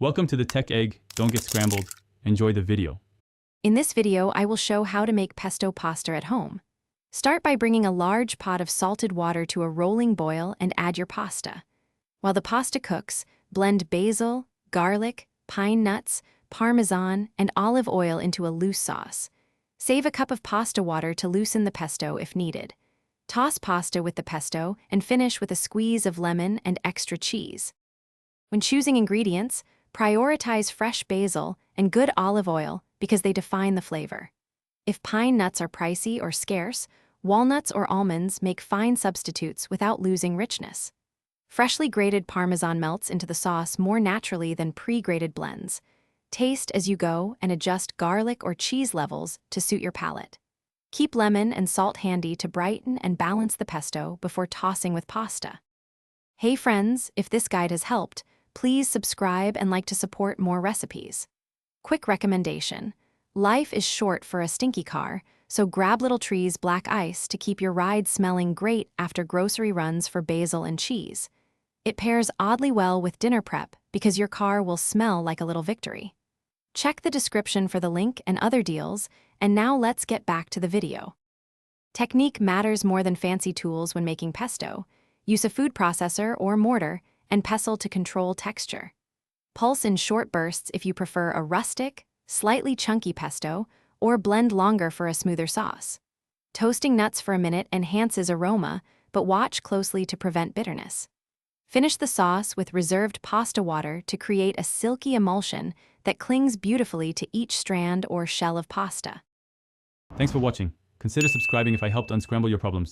Welcome to the Tech Egg. Don't get scrambled. Enjoy the video. In this video, I will show how to make pesto pasta at home. Start by bringing a large pot of salted water to a rolling boil and add your pasta. While the pasta cooks, blend basil, garlic, pine nuts, parmesan, and olive oil into a loose sauce. Save a cup of pasta water to loosen the pesto if needed. Toss pasta with the pesto and finish with a squeeze of lemon and extra cheese. When choosing ingredients, prioritize fresh basil and good olive oil because they define the flavor. If pine nuts are pricey or scarce, walnuts or almonds make fine substitutes without losing richness. Freshly grated parmesan melts into the sauce more naturally than pre-grated blends. Taste as you go and adjust garlic or cheese levels to suit your palate. Keep lemon and salt handy to brighten and balance the pesto before tossing with pasta. Hey friends, if this guide has helped, please subscribe and like to support more recipes. Quick recommendation. Life is short for a stinky car, so grab Little Tree's black ice to keep your ride smelling great after grocery runs for basil and cheese. It pairs oddly well with dinner prep because your car will smell like a little victory. Check the description for the link and other deals, and now let's get back to the video. Technique matters more than fancy tools when making pesto. Use a food processor or mortar and pestle to control texture. Pulse in short bursts if you prefer a rustic, slightly chunky pesto, or blend longer for a smoother sauce. Toasting nuts for a minute enhances aroma, but watch closely to prevent bitterness. Finish the sauce with reserved pasta water to create a silky emulsion that clings beautifully to each strand or shell of pasta. Thanks for watching. Consider subscribing if I helped unscramble your problems.